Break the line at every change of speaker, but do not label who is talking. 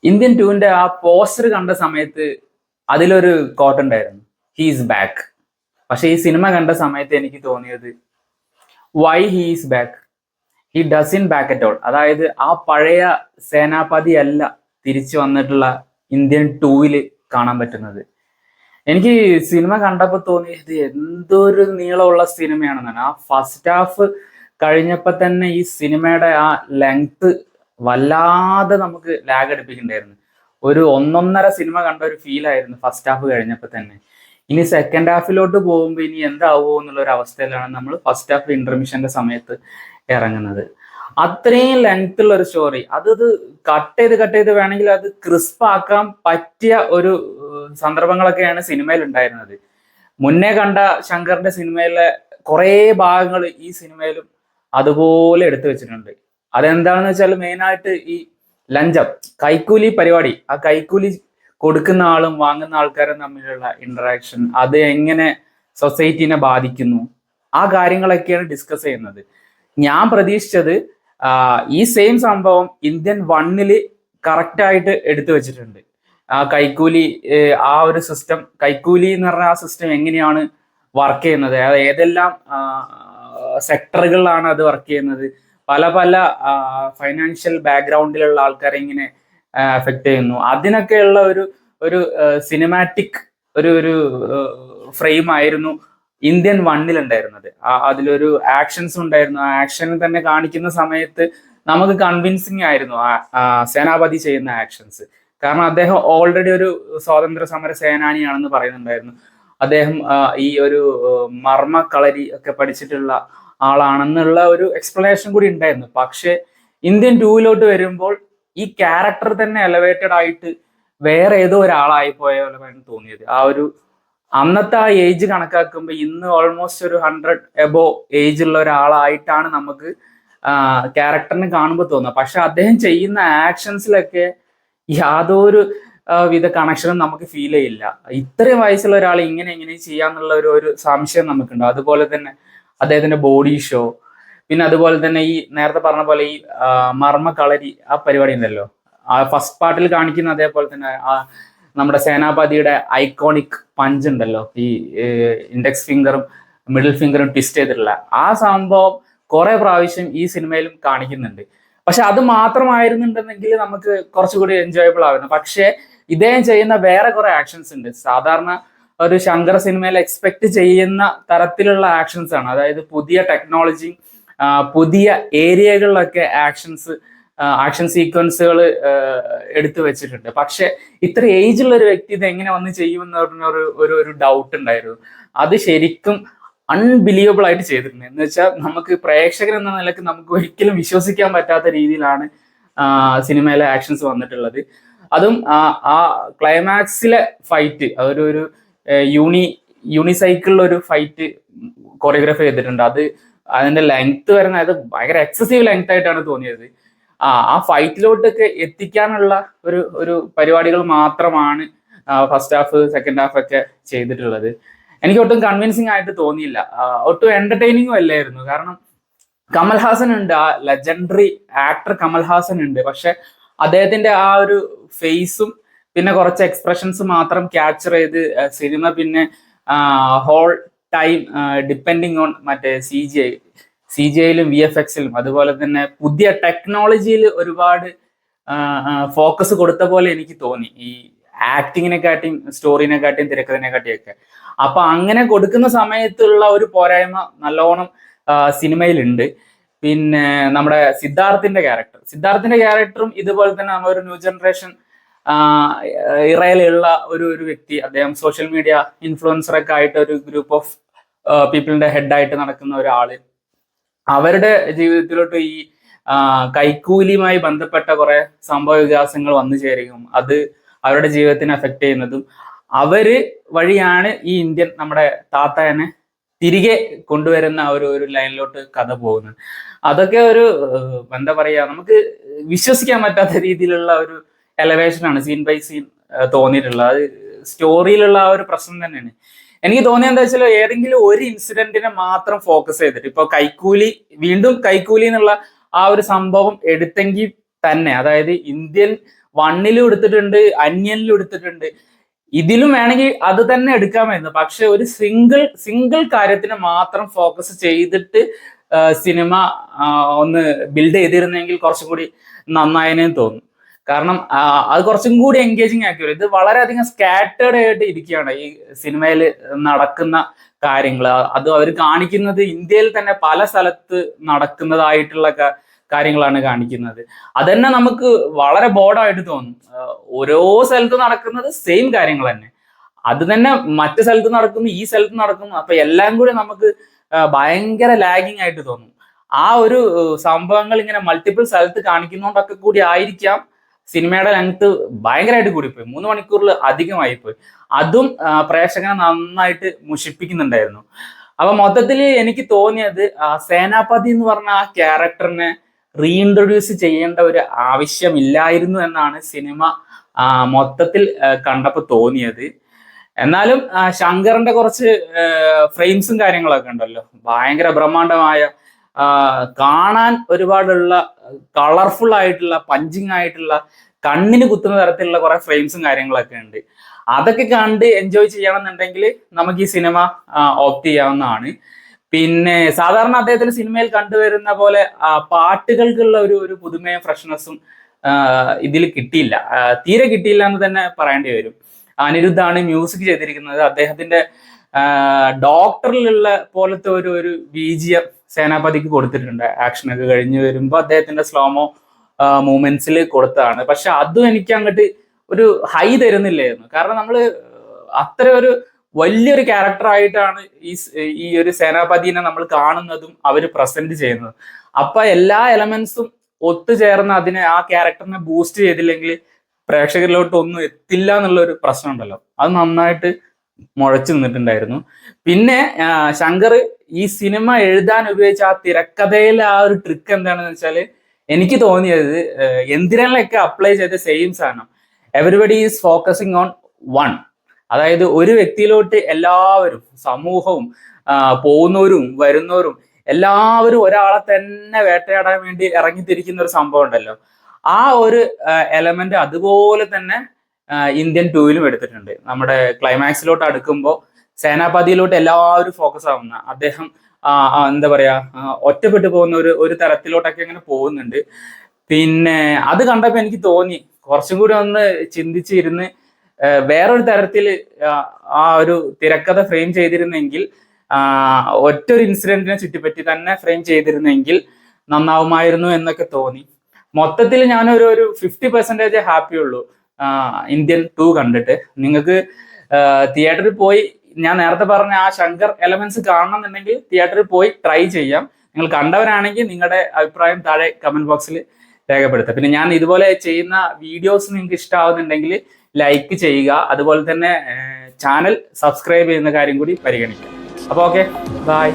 Indian ടൂവിന്റെ ആ poster കണ്ട സമയത്ത് അതിലൊരു കോട്ട് ഉണ്ടായിരുന്നു, ഹീസ് ബാക്ക്. പക്ഷെ ഈ സിനിമ കണ്ട സമയത്ത് എനിക്ക് തോന്നിയത്, Y he's back, he doesn't back at all. അതായത് ആ പഴയ സേനാപതി അല്ല തിരിച്ചു വന്നിട്ടുള്ള ഇന്ത്യൻ ടൂവില് കാണാൻ പറ്റുന്നത്. എനിക്ക് സിനിമ കണ്ടപ്പോൾ തോന്നിയത് എന്തൊരു നീളമുള്ള സിനിമയാണെന്നാണ്. ആ ഫസ്റ്റ് ഹാഫ് കഴിഞ്ഞപ്പോൾ തന്നെ ഈ സിനിമയുടെ ആ ലെങ്ത് വല്ലാതെ നമുക്ക് ലാഗ് അടിപ്പിക്കുന്നുണ്ടായിരുന്നു. ഒരു ഒന്നൊന്നര സിനിമ കണ്ട ഒരു ഫീൽ ആയിരുന്നു ഫസ്റ്റ് ഹാഫ് കഴിഞ്ഞപ്പോൾ തന്നെ. ഇനി സെക്കൻഡ് ഹാഫിലോട്ട് പോകുമ്പോൾ ഇനി എന്താവോ എന്നുള്ള ഒരു അവസ്ഥയിലാണ് നമ്മൾ ഫസ്റ്റ് ഹാഫ് ഇന്റർമിഷന്റെ സമയത്ത് ഇറങ്ങുന്നത്. അത്രയും ലെങ്ത് ഉള്ള ഒരു സ്റ്റോറി, അത് കട്ട് ചെയ്ത് വേണമെങ്കിൽ അത് ക്രിസ്പ് ആക്കാൻ പറ്റിയ ഒരു സന്ദർഭങ്ങളൊക്കെയാണ് സിനിമയിൽ ഉണ്ടായിരുന്നത്. മുന്നേ കണ്ട ശങ്കറിന്റെ സിനിമയിലെ കുറേ ഭാഗങ്ങൾ ഈ സിനിമയിലും അതുപോലെ എടുത്തു വെച്ചിട്ടുണ്ട്. അതെന്താണെന്ന് വെച്ചാൽ മെയിനായിട്ട് ഈ ലഞ്ചം, കൈക്കൂലി പരിപാടി, ആ കൈക്കൂലി കൊടുക്കുന്ന ആളും വാങ്ങുന്ന ആൾക്കാരും തമ്മിലുള്ള ഇന്ററാക്ഷൻ, അത് എങ്ങനെ സൊസൈറ്റിനെ ബാധിക്കുന്നു, ആ കാര്യങ്ങളൊക്കെയാണ് ഡിസ്കസ് ചെയ്യുന്നത്. ഞാൻ പ്രതീക്ഷിച്ചത് ഈ സെയിം സംഭവം ഇന്ത്യൻ വണ്ണില് കറക്റ്റായിട്ട് എടുത്തു വെച്ചിട്ടുണ്ട്. ആ കൈക്കൂലി, ആ ഒരു സിസ്റ്റം, കൈക്കൂലി എന്ന് പറഞ്ഞ ആ സിസ്റ്റം എങ്ങനെയാണ് വർക്ക് ചെയ്യുന്നത്, അതായത് ഏതെല്ലാം സെക്ടറുകളിലാണ് അത് വർക്ക് ചെയ്യുന്നത്, പല പല ഫൈനാൻഷ്യൽ ബാക്ക്ഗ്രൗണ്ടിലുള്ള ആൾക്കാരെ ഇങ്ങനെ എഫക്ട് ചെയ്യുന്നു, അതിനൊക്കെയുള്ള ഒരു ഒരു സിനിമാറ്റിക് ഒരു ഫ്രെയിം ആയിരുന്നു ഇന്ത്യൻ വണ്ണിൽ ഉണ്ടായിരുന്നത്. അതിലൊരു ആക്ഷൻസ് ഉണ്ടായിരുന്നു. ആ ആക്ഷനിൽ തന്നെ കാണിക്കുന്ന സമയത്ത് നമുക്ക് കൺവിൻസിങ് ആയിരുന്നു സേനാപതി ചെയ്യുന്ന ആക്ഷൻസ്. കാരണം അദ്ദേഹം ഓൾറെഡി ഒരു സ്വാതന്ത്ര്യ സമര സേനാനിയാണെന്ന് പറയുന്നുണ്ടായിരുന്നു. അദ്ദേഹം ഈ ഒരു മർമ്മ കളരി ഒക്കെ പഠിച്ചിട്ടുള്ള ആളാണെന്നുള്ള ഒരു എക്സ്പ്ലനേഷൻ കൂടി ഉണ്ടായിരുന്നു. പക്ഷെ ഇന്ത്യൻ ടൂവിലോട്ട് വരുമ്പോൾ ഈ ക്യാരക്ടർ തന്നെ എലവേറ്റഡ് ആയിട്ട് വേറെ ഏതോ ഒരാളായി പോയ പോലെയാണ് തോന്നിയത്. ആ ഒരു അന്നത്തെ ആ ഏജ് കണക്കാക്കുമ്പോൾ ഇന്ന് ഓൾമോസ്റ്റ് ഒരു 100 എബോ ഏജ് ഉള്ള ഒരാളായിട്ടാണ് നമുക്ക് ക്യാരക്ടറിനെ കാണുമ്പോൾ തോന്നുക. പക്ഷെ അദ്ദേഹം ചെയ്യുന്ന ആക്ഷൻസിലൊക്കെ യാതൊരു വിധ കണക്ഷനും നമുക്ക് ഫീൽ ചെയ്യില്ല. ഇത്രയും വയസ്സുള്ള ഒരാൾ ഇങ്ങനെ ചെയ്യാന്നുള്ള ഒരു സംശയം നമുക്കുണ്ട്. അതുപോലെ തന്നെ അദ്ദേഹത്തിന്റെ ബോഡി ഷോ, പിന്നെ അതുപോലെ തന്നെ ഈ നേരത്തെ പറഞ്ഞ പോലെ ഈ മർമ്മ കളരി ആ പരിപാടി ഉണ്ടല്ലോ, ആ ഫസ്റ്റ് പാർട്ടിൽ കാണിക്കുന്ന അതേപോലെ തന്നെ നമ്മുടെ സേനാപതിയുടെ ഐക്കോണിക് പഞ്ച് ഉണ്ടല്ലോ, ഈ ഇൻഡെക്സ് ഫിംഗറും മിഡിൽ ഫിംഗറും ട്വിസ്റ്റ് ചെയ്തിട്ടുള്ള ആ സംഭവം കുറെ പ്രാവശ്യം ഈ സിനിമയിലും കാണിക്കുന്നുണ്ട്. പക്ഷെ അത് മാത്രമായിരുന്നുണ്ടെങ്കിൽ നമുക്ക് കുറച്ചുകൂടി എൻജോയബിൾ ആവുന്നു. പക്ഷേ ഇദ്ദേഹം ചെയ്യുന്ന വേറെ കുറെ ആക്ഷൻസ് ഉണ്ട്, സാധാരണ ഒരു ശങ്കർ സിനിമയിൽ എക്സ്പെക്ട് ചെയ്യുന്ന തരത്തിലുള്ള ആക്ഷൻസ് ആണ്. അതായത് പുതിയ ടെക്നോളജി, പുതിയ ഏരിയകളിലൊക്കെ ആക്ഷൻ സീക്വൻസുകൾ എടുത്തു വെച്ചിട്ടുണ്ട്. പക്ഷെ ഇത്ര ഏജ് ഉള്ള ഒരു വ്യക്തി ഇത് എങ്ങനെ വന്ന് ചെയ്യുമെന്ന് പറഞ്ഞ ഒരു ഡൗട്ട് ഉണ്ടായിരുന്നു. അത് ശരിക്കും അൺബിലീവബിൾ ആയിട്ട് ചെയ്തിട്ടുണ്ട്. എന്ന് വെച്ചാൽ നമുക്ക് പ്രേക്ഷകർ എന്ന നിലക്ക് നമുക്ക് ഒരിക്കലും വിശ്വസിക്കാൻ പറ്റാത്ത രീതിയിലാണ് സിനിമയിലെ ആക്ഷൻസ് വന്നിട്ടുള്ളത്. അതും ആ ക്ലൈമാക്സിലെ ഫൈറ്റ്, അതൊരു യൂണിസൈക്കിളിലൊരു ഫൈറ്റ് കൊറിയോഗ്രാഫ് ചെയ്തിട്ടുണ്ട്. അതിന്റെ ലെങ്ത് വരുന്ന, അത് ഭയങ്കര എക്സസീവ് ലെങ്ത് ആയിട്ടാണ് തോന്നിയത്. ആ ഫൈറ്റിലോട്ടൊക്കെ എത്തിക്കാനുള്ള ഒരു പരിപാടികൾ മാത്രമാണ് ഫസ്റ്റ് ഹാഫ് സെക്കൻഡ് ഹാഫ് ഒക്കെ ചെയ്തിട്ടുള്ളത്. എനിക്ക് ഒട്ടും കൺവിൻസിങ് ആയിട്ട് തോന്നിയില്ല, ഒട്ടും എന്റർടൈനിങ്ങും അല്ലായിരുന്നു. കാരണം കമൽഹാസൻ ഉണ്ട്, ആ ലെജൻഡറി ആക്ടർ കമൽഹാസൻ ഉണ്ട്. പക്ഷെ അദ്ദേഹത്തിന്റെ ആ ഒരു ഫേസും പിന്നെ കുറച്ച് എക്സ്പ്രഷൻസ് മാത്രം ക്യാപ്ചർ ചെയ്ത് സിനിമ പിന്നെ ഹോൾ ടൈം ഡിപ്പെൻഡിങ് ഓൺ മറ്റേ സി ജി ഐയിലും VFX-ലും അതുപോലെ തന്നെ പുതിയ ടെക്നോളജിയിൽ ഒരുപാട് ഫോക്കസ് കൊടുത്ത പോലെ എനിക്ക് തോന്നി, ഈ ആക്ടിങ്ങിനെക്കാട്ടിയും സ്റ്റോറിനെക്കാട്ടിയും തിരക്കഥിനെക്കാട്ടിയും ഒക്കെ. അപ്പൊ അങ്ങനെ കൊടുക്കുന്ന സമയത്തുള്ള ഒരു പോരായ്മ നല്ലോണം സിനിമയിലുണ്ട്. പിന്നെ നമ്മുടെ സിദ്ധാർത്ഥിന്റെ ക്യാരക്ടറും ഇതുപോലെ തന്നെ ഒരു ന്യൂ ജനറേഷൻ ഇറയിലുള്ള ഒരു വ്യക്തി. അദ്ദേഹം സോഷ്യൽ മീഡിയ ഇൻഫ്ലുവൻസർ ഒക്കെ ആയിട്ട് ഒരു ഗ്രൂപ്പ് ഓഫ് പീപ്പിളിന്റെ ഹെഡായിട്ട് നടക്കുന്ന ഒരാള്. അവരുടെ ജീവിതത്തിലോട്ട് ഈ കൈക്കൂലിയുമായി ബന്ധപ്പെട്ട കുറെ സംഭവ വികാസങ്ങൾ വന്നു ചേരുകയും അത് അവരുടെ ജീവിതത്തിനെ അഫക്റ്റ് ചെയ്യുന്നതും അവര് വഴിയാണ് ഈ ഇന്ത്യൻ നമ്മുടെ താത്തനെ തിരികെ കൊണ്ടുവരുന്ന ഒരു ലൈനിലോട്ട് കഥ പോകുന്നത്. അതൊക്കെ എന്താ പറയാ, നമുക്ക് വിശ്വസിക്കാൻ പറ്റാത്ത രീതിയിലുള്ള ഒരു എലവേഷനാണ് സീൻ ബൈ സീൻ തോന്നിയിട്ടുള്ളത്. അത് സ്റ്റോറിയിലുള്ള ആ ഒരു പ്രശ്നം തന്നെയാണ്. എനിക്ക് തോന്നിയത് എന്താ വെച്ചാൽ ഏതെങ്കിലും ഒരു ഇൻസിഡന്റിനെ മാത്രം ഫോക്കസ് ചെയ്തിട്ട്, ഇപ്പൊ വീണ്ടും കൈക്കൂലി എന്നുള്ള ആ ഒരു സംഭവം എടുത്തെങ്കിൽ തന്നെ, അതായത് ഇന്ത്യൻ വണ്ണിലും എടുത്തിട്ടുണ്ട്, അന്യനിലും എടുത്തിട്ടുണ്ട്. ഇതിലും വേണമെങ്കിൽ അത് തന്നെ എടുക്കാമായിരുന്നു. പക്ഷെ ഒരു സിംഗിൾ കാര്യത്തിന് മാത്രം ഫോക്കസ് ചെയ്തിട്ട് സിനിമ ഒന്ന് ബിൽഡ് ചെയ്തിരുന്നെങ്കിൽ കുറച്ചും കൂടി നന്നായതിനെന്ന് തോന്നുന്നു. കാരണം അത് കുറച്ചും കൂടി എൻഗേജിങ് ആക്കി. ഇത് വളരെയധികം സ്കാറ്റേർഡ് ആയിട്ട് ഇരിക്കുകയാണ് ഈ സിനിമയിൽ നടക്കുന്ന കാര്യങ്ങൾ. അത് അവർ കാണിക്കുന്നത് ഇന്ത്യയിൽ തന്നെ പല സ്ഥലത്ത് നടക്കുന്നതായിട്ടുള്ള കാര്യങ്ങളാണ് കാണിക്കുന്നത്. അതന്നെ നമുക്ക് വളരെ ബോർഡായിട്ട് തോന്നും. ഓരോ സ്ഥലത്ത് നടക്കുന്നത് സെയിം കാര്യങ്ങൾ തന്നെ, അത് തന്നെ മറ്റു സ്ഥലത്ത് നടക്കുന്നു, ഈ സ്ഥലത്ത് നടക്കുന്നു. അപ്പൊ എല്ലാം കൂടി നമുക്ക് ഭയങ്കര ലാഗിങ് ആയിട്ട് തോന്നും. ആ ഒരു സംഭവങ്ങൾ ഇങ്ങനെ മൾട്ടിപ്പിൾ സ്ഥലത്ത് കാണിക്കുന്നതുകൊണ്ടൊക്കെ കൂടി ആയിരിക്കാം സിനിമയുടെ ലെങ്ത് ഭയങ്കരമായിട്ട് കൂടിപ്പോയി. 3 മണിക്കൂറിൽ അധികമായിപ്പോയി. അതും പ്രേക്ഷകനെ നന്നായിട്ട് മുഷിപ്പിക്കുന്നുണ്ടായിരുന്നു. അപ്പൊ മൊത്തത്തിൽ എനിക്ക് തോന്നിയത് സേനാപതി എന്ന് പറഞ്ഞ ആ ക്യാരക്ടറിനെ റീഇൻട്രൊഡ്യൂസ് ചെയ്യേണ്ട ഒരു ആവശ്യമില്ലായിരുന്നു എന്നാണ് സിനിമ മൊത്തത്തിൽ കണ്ടപ്പോൾ തോന്നിയത്. എന്നാലും ശങ്കറിന്റെ കുറച്ച് ഫ്രെയിംസും കാര്യങ്ങളൊക്കെ ഉണ്ടല്ലോ, ഭയങ്കര ബ്രഹ്മാണ്ഡമായ, കാണാൻ ഒരുപാടുള്ള കളർഫുൾ ആയിട്ടുള്ള, പഞ്ചിങ് ആയിട്ടുള്ള, കണ്ണിന് കുത്തുന്ന തരത്തിലുള്ള കുറെ ഫ്രെയിംസും കാര്യങ്ങളൊക്കെ ഉണ്ട്. അതൊക്കെ കണ്ട് എൻജോയ് ചെയ്യണമെന്നുണ്ടെങ്കിൽ നമുക്ക് ഈ സിനിമ ഓപ്റ്റ് ചെയ്യാവുന്നതാണ്. പിന്നെ സാധാരണ അദ്ദേഹത്തിന്റെ സിനിമയിൽ കണ്ടുവരുന്ന പോലെ പാട്ടുകൾക്കുള്ള ഒരു പുതുമയും ഫ്രഷ്നെസ്സും ഇതിൽ കിട്ടിയില്ല, തീരെ കിട്ടിയില്ല എന്ന് തന്നെ പറയേണ്ടി വരും. അനിരുദ്ധാണ് മ്യൂസിക് ചെയ്തിരിക്കുന്നത്. അദ്ദേഹത്തിന്റെ ഡോക്ടറിലുള്ള പോലത്തെ ഒരു BGM സേനാപതിക്ക് കൊടുത്തിട്ടുണ്ട്. ആക്ഷനൊക്കെ കഴിഞ്ഞ് വരുമ്പോൾ അദ്ദേഹത്തിന്റെ സ്ലോമോ മൂവ്മെന്റ്സിൽ കൊടുത്തതാണ്. പക്ഷെ അതും എനിക്ക് അങ്ങോട്ട് ഒരു ഹൈ തരുന്നില്ലായിരുന്നു. കാരണം നമ്മൾ അത്ര ഒരു വലിയൊരു ക്യാരക്ടറായിട്ടാണ് ഈ ഒരു സേനാപതിനെ നമ്മൾ കാണുന്നതും അവർ പ്രസന്റ് ചെയ്യുന്നതും. അപ്പൊ എല്ലാ എലമെന്റ്സും ഒത്തുചേർന്ന് അതിനെ, ആ ക്യാരക്ടറിനെ ബൂസ്റ്റ് ചെയ്തില്ലെങ്കിൽ പ്രേക്ഷകരിലോട്ട് ഒന്നും എത്തില്ല എന്നുള്ള ഒരു പ്രശ്നം ഉണ്ടല്ലോ, അത് നന്നായിട്ട് മുഴച്ചു നിന്നിട്ടുണ്ടായിരുന്നു. പിന്നെ ശങ്കർ ഈ സിനിമ എഴുതാൻ ഉപയോഗിച്ച ആ തിരക്കഥയിലെ ആ ഒരു ട്രിക്ക് എന്താണെന്ന് വെച്ചാൽ, എനിക്ക് തോന്നിയത് എന്തിനൊക്കെ അപ്ലൈ ചെയ്ത സെയിം സാധനം, everybody is focusing on one. അതായത് ഒരു വ്യക്തിയിലോട്ട് എല്ലാവരും, സമൂഹവും, പോകുന്നവരും വരുന്നവരും എല്ലാവരും ഒരാളെ തന്നെ വേട്ടയാടാൻ വേണ്ടി ഇറങ്ങിത്തിരിക്കുന്ന ഒരു സംഭവം ഉണ്ടല്ലോ, ആ ഒരു എലമെന്റ് അതുപോലെ തന്നെ ഇന്ത്യൻ 2-ലും എടുത്തിട്ടുണ്ട്. നമ്മുടെ ക്ലൈമാക്സിലോട്ട് അടുക്കുമ്പോൾ സേനാപതിയിലോട്ട് എല്ലാവരും ഫോക്കസ് ആവുന്ന, അദ്ദേഹം എന്താ പറയാ, ഒറ്റപ്പെട്ടു പോകുന്ന ഒരു തരത്തിലോട്ടൊക്കെ അങ്ങനെ പോകുന്നുണ്ട്. പിന്നെ അത് കണ്ടപ്പോൾ എനിക്ക് തോന്നി കുറച്ചും കൂടി ഒന്ന് ചിന്തിച്ചിരുന്ന് വേറൊരു തരത്തിൽ ആ ഒരു തിരക്കഥ ഫ്രെയിം ചെയ്തിരുന്നെങ്കിൽ, ഒറ്റൊരു ഇൻസിഡന്റിനെ ചുറ്റിപ്പറ്റി തന്നെ ഫ്രെയിം ചെയ്തിരുന്നെങ്കിൽ നന്നാവുമായിരുന്നു എന്നൊക്കെ തോന്നി. മൊത്തത്തിൽ ഞാനൊരു 50% ഹാപ്പി ഉള്ളൂ ഇന്ത്യൻ 2 കണ്ടിട്ട്. നിങ്ങൾക്ക് തിയേറ്ററിൽ പോയി, ഞാൻ നേരത്തെ പറഞ്ഞ ആ ശങ്കർ എലമെന്റ്സ് കാണണമെന്നുണ്ടെങ്കിൽ തിയേറ്ററിൽ പോയി ട്രൈ ചെയ്യാം. നിങ്ങൾ കണ്ടവരാണെങ്കിൽ നിങ്ങളുടെ അഭിപ്രായം താഴെ കമന്റ് ബോക്സിൽ രേഖപ്പെടുത്തുക. പിന്നെ ഞാൻ ഇതുപോലെ ചെയ്യുന്ന വീഡിയോസ് നിങ്ങൾക്ക് ഇഷ്ടമാവുന്നുണ്ടെങ്കിൽ ലൈക്ക് ചെയ്യുക, അതുപോലെ തന്നെ ചാനൽ സബ്സ്ക്രൈബ് ചെയ്യുന്ന കാര്യം കൂടി പരിഗണിക്കുക. അപ്പോൾ ഓക്കെ, ബൈ.